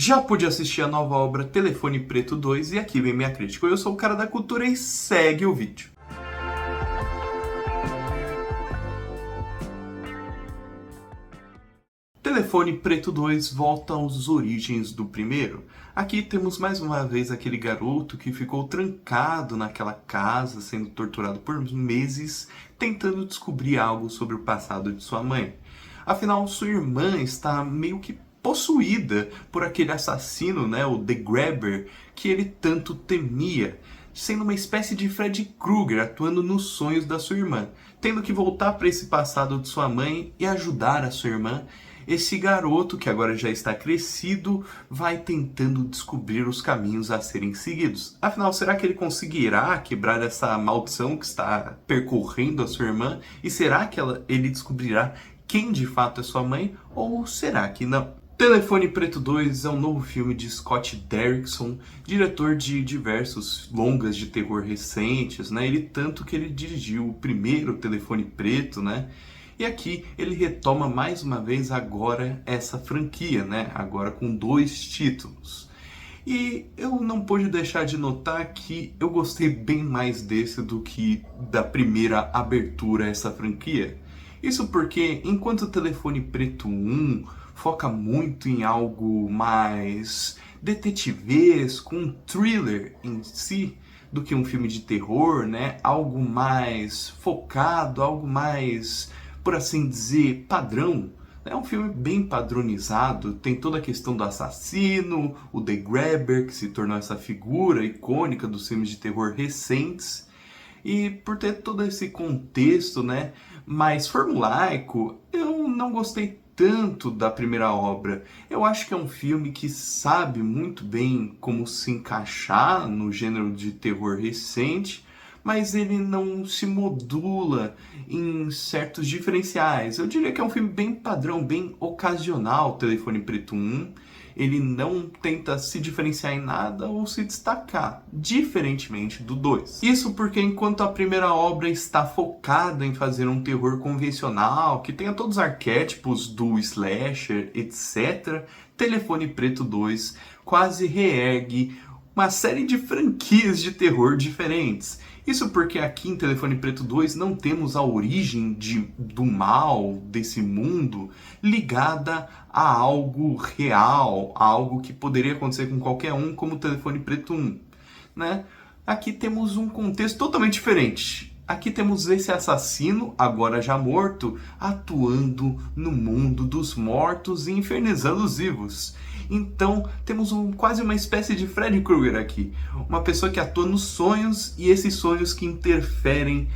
Já pude assistir a nova obra Telefone Preto 2 e aqui vem minha crítica. Eu sou o cara da cultura e segue o vídeo. Telefone Preto 2 volta às origens do primeiro. Aqui temos mais uma vez aquele garoto que ficou trancado naquela casa, sendo torturado por meses, tentando descobrir algo sobre o passado de sua mãe. Afinal, sua irmã está meio que possuída por aquele assassino, o The Grabber, que ele tanto temia, sendo uma espécie de Freddy Krueger atuando nos sonhos da sua irmã, tendo que voltar para esse passado de sua mãe e ajudar a sua irmã. Esse garoto, que agora já está crescido, vai tentando descobrir os caminhos a serem seguidos. Afinal, será que ele conseguirá quebrar essa maldição que está percorrendo a sua irmã? E será que ele descobrirá quem de fato é sua mãe? Ou será que não? Telefone Preto 2 é um novo filme de Scott Derrickson, diretor de diversos longas de terror recentes, Ele tanto que ele dirigiu o primeiro Telefone Preto, E aqui ele retoma mais uma vez agora essa franquia, Agora com 2 títulos. E eu não pude deixar de notar que eu gostei bem mais desse do que da primeira abertura a essa franquia. Isso porque, enquanto o Telefone Preto 1 foca muito em algo mais detetivesco, um thriller em si, do que um filme de terror, Algo mais focado, algo mais, por assim dizer, padrão. É um filme bem padronizado, tem toda a questão do assassino, o The Grabber, que se tornou essa figura icônica dos filmes de terror recentes. E por ter todo esse contexto, mais formulaico, eu não gostei tanto da primeira obra. Eu acho que é um filme que sabe muito bem como se encaixar no gênero de terror recente, mas ele não se modula em certos diferenciais. Eu diria que é um filme bem padrão, bem ocasional, Telefone Preto 1. Ele não tenta se diferenciar em nada ou se destacar, diferentemente do 2. Isso porque enquanto a primeira obra está focada em fazer um terror convencional, que tenha todos os arquétipos do slasher, etc., Telefone Preto 2 quase reergue uma série de franquias de terror diferentes. Isso porque aqui em Telefone Preto 2 não temos a origem do mal, desse mundo, ligada a algo real, a algo que poderia acontecer com qualquer um, como o Telefone Preto 1. Aqui temos um contexto totalmente diferente. Aqui temos esse assassino, agora já morto, atuando no mundo dos mortos e infernizando os vivos. Então, temos quase uma espécie de Freddy Krueger aqui. Uma pessoa que atua nos sonhos e esses sonhos que interferem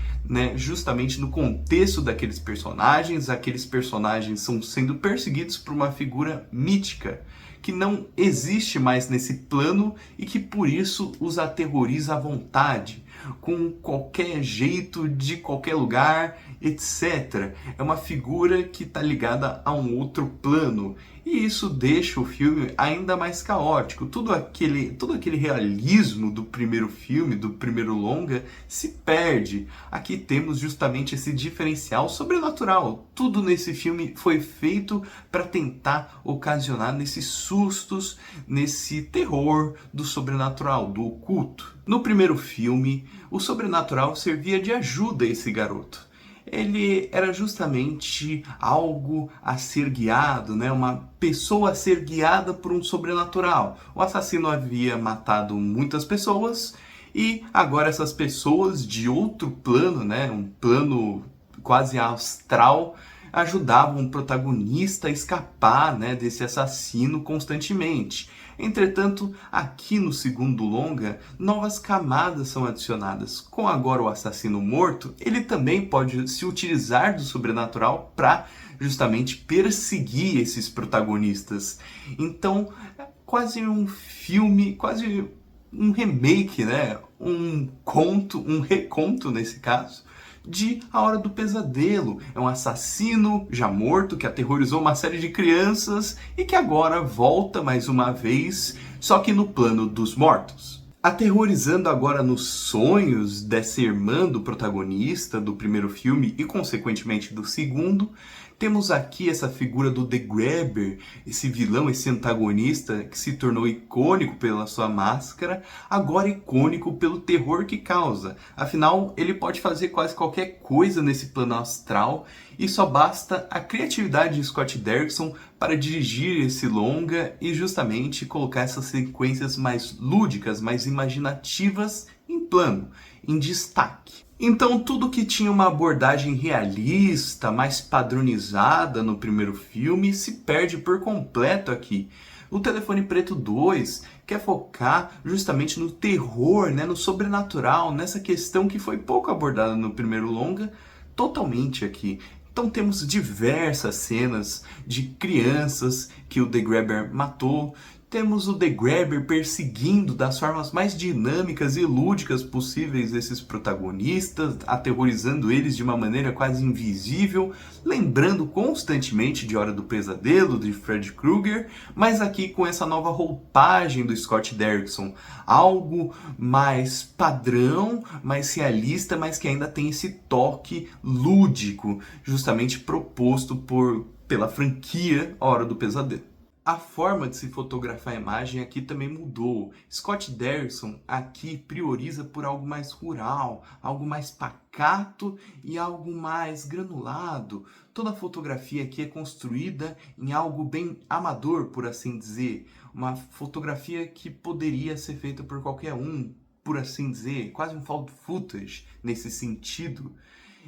justamente no contexto daqueles personagens. Aqueles personagens são sendo perseguidos por uma figura mítica que não existe mais nesse plano e que por isso os aterroriza à vontade, com qualquer jeito, de qualquer lugar, etc. É uma figura que está ligada a um outro plano e isso deixa o filme ainda mais caótico. Todo aquele realismo do primeiro filme, do primeiro longa, se perde. Aqui temos justamente esse diferencial sobrenatural. Tudo nesse filme foi feito para tentar ocasionar nesses sustos, nesse terror do sobrenatural, do oculto. No primeiro filme, o sobrenatural servia de ajuda a esse garoto. Ele era justamente algo a ser guiado, uma pessoa a ser guiada por um sobrenatural. O assassino havia matado muitas pessoas e agora essas pessoas de outro plano, um plano quase astral, ajudavam o protagonista a escapar desse assassino constantemente. Entretanto, aqui no segundo longa, novas camadas são adicionadas. Com agora o assassino morto, ele também pode se utilizar do sobrenatural para justamente perseguir esses protagonistas. Então, é quase um filme, quase um remake, um reconto nesse caso, de A Hora do Pesadelo. É um assassino já morto que aterrorizou uma série de crianças e que agora volta mais uma vez, só que no plano dos mortos. Aterrorizando agora nos sonhos dessa irmã do protagonista do primeiro filme e consequentemente do segundo, Temos aqui essa figura do The Grabber, esse vilão, esse antagonista que se tornou icônico pela sua máscara, agora icônico pelo terror que causa. Afinal, ele pode fazer quase qualquer coisa nesse plano astral e só basta a criatividade de Scott Derrickson para dirigir esse longa e justamente colocar essas sequências mais lúdicas, mais imaginativas em plano, em destaque. Então, tudo que tinha uma abordagem realista, mais padronizada no primeiro filme, se perde por completo aqui. O Telefone Preto 2 quer focar justamente no terror, né, no sobrenatural, nessa questão que foi pouco abordada no primeiro longa, totalmente aqui. Então temos diversas cenas de crianças que o The Grabber matou. Temos o The Grabber perseguindo das formas mais dinâmicas e lúdicas possíveis esses protagonistas, aterrorizando eles de uma maneira quase invisível, lembrando constantemente de Hora do Pesadelo, de Freddy Krueger, mas aqui com essa nova roupagem do Scott Derrickson, algo mais padrão, mais realista, mas que ainda tem esse toque lúdico, justamente proposto pela franquia Hora do Pesadelo. A forma de se fotografar a imagem aqui também mudou. Scott Derrickson aqui prioriza por algo mais rural, algo mais pacato e algo mais granulado. Toda a fotografia aqui é construída em algo bem amador, por assim dizer. Uma fotografia que poderia ser feita por qualquer um, por assim dizer, quase um found footage nesse sentido.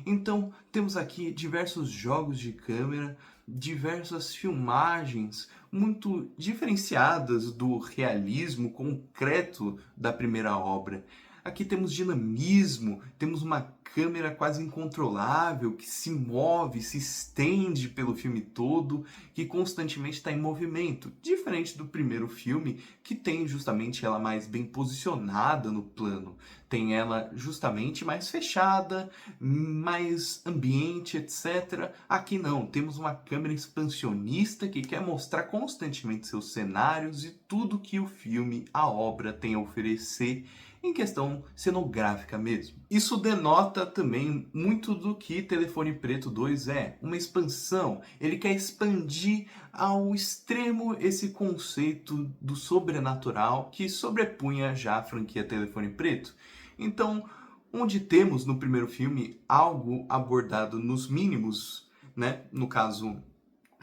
Então, temos aqui diversos jogos de câmera, diversas filmagens muito diferenciadas do realismo concreto da primeira obra. Aqui temos dinamismo, temos uma câmera quase incontrolável que se move, se estende pelo filme todo, que constantemente está em movimento, diferente do primeiro filme, que tem justamente ela mais bem posicionada no plano. Tem ela justamente mais fechada, mais ambiente, etc. Aqui não, temos uma câmera expansionista que quer mostrar constantemente seus cenários e tudo que o filme, a obra, tem a oferecer em questão cenográfica mesmo. Isso denota também muito do que Telefone Preto 2 é, uma expansão. Ele quer expandir ao extremo esse conceito do sobrenatural que sobrepunha já a franquia Telefone Preto. Então, onde temos no primeiro filme algo abordado nos mínimos, né? No caso,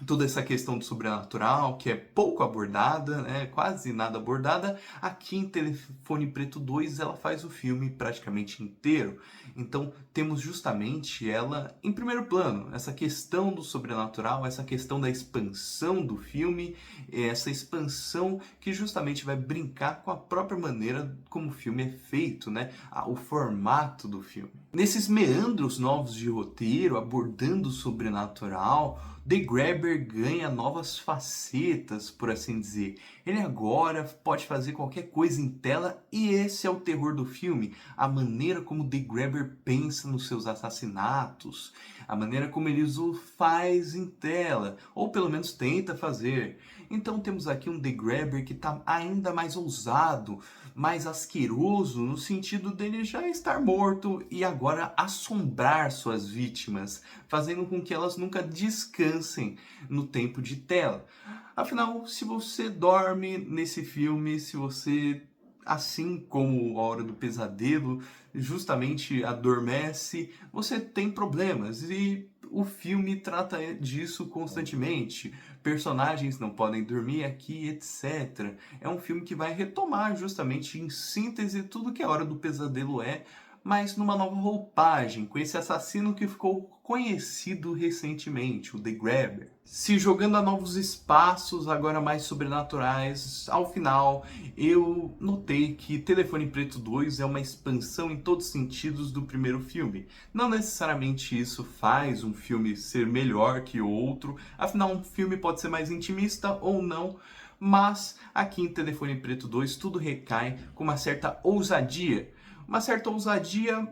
toda essa questão do sobrenatural, que é pouco abordada, né? Quase nada abordada, aqui em Telefone Preto 2 ela faz o filme praticamente inteiro. Então temos justamente ela em primeiro plano, essa questão do sobrenatural, essa questão da expansão do filme, essa expansão que justamente vai brincar com a própria maneira como o filme é feito, né? O formato do filme. Nesses meandros novos de roteiro, abordando o sobrenatural, The Grabber ganha novas facetas, por assim dizer. Ele agora pode fazer qualquer coisa em tela e esse é o terror do filme. A maneira como The Grabber pensa nos seus assassinatos, a maneira como ele o faz em tela, ou pelo menos tenta fazer. Então temos aqui um The Grabber que está ainda mais ousado, mais asqueroso, no sentido dele já estar morto e agora assombrar suas vítimas, fazendo com que elas nunca descansem no tempo de tela. Afinal, se você dorme nesse filme, se você, assim como A Hora do Pesadelo, justamente adormece, você tem problemas e o filme trata disso constantemente. Personagens não podem dormir aqui, etc. É um filme que vai retomar justamente em síntese tudo que A Hora do Pesadelo é, mas numa nova roupagem, com esse assassino que ficou conhecido recentemente, o The Grabber. Se jogando a novos espaços, agora mais sobrenaturais, ao final eu notei que Telefone Preto 2 é uma expansão em todos os sentidos do primeiro filme. Não necessariamente isso faz um filme ser melhor que o outro, afinal um filme pode ser mais intimista ou não, mas aqui em Telefone Preto 2 tudo recai com uma certa ousadia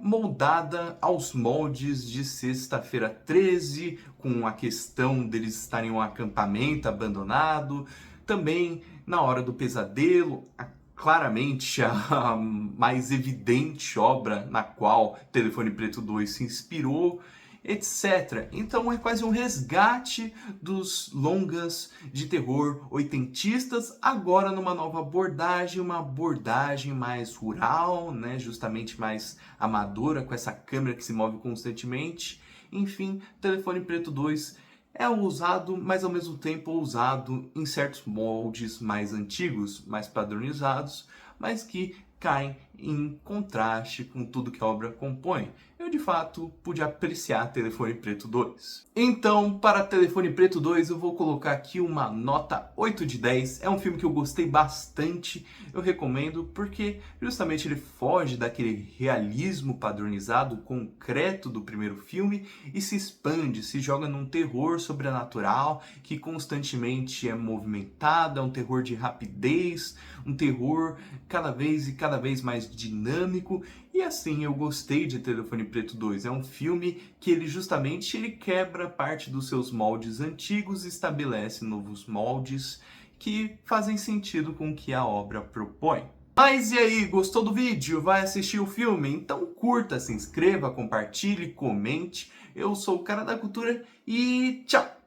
moldada aos moldes de Sexta-feira 13, com a questão deles estarem em um acampamento abandonado. Também na Hora do Pesadelo, claramente a mais evidente obra na qual Telefone Preto 2 se inspirou. etc. Então é quase um resgate dos longas de terror oitentistas, agora numa nova abordagem, uma abordagem mais rural, né, justamente mais amadora, com essa câmera que se move constantemente. Enfim, Telefone Preto 2 é ousado, mas ao mesmo tempo ousado em certos moldes mais antigos, mais padronizados, mas que caem em contraste com tudo que a obra compõe. Eu, de fato, pude apreciar Telefone Preto 2. Então, para Telefone Preto 2, eu vou colocar aqui uma nota 8 de 10. É um filme que eu gostei bastante, eu recomendo, porque justamente ele foge daquele realismo padronizado, concreto do primeiro filme e se expande, se joga num terror sobrenatural que constantemente é movimentado, é um terror de rapidez, um terror cada vez mais dinâmico. E assim, eu gostei de Telefone Preto 2. É um filme que ele quebra parte dos seus moldes antigos e estabelece novos moldes que fazem sentido com o que a obra propõe. Mas e aí, gostou do vídeo? Vai assistir o filme? Então curta, se inscreva, compartilhe, comente. Eu sou o Cara da Cultura e tchau!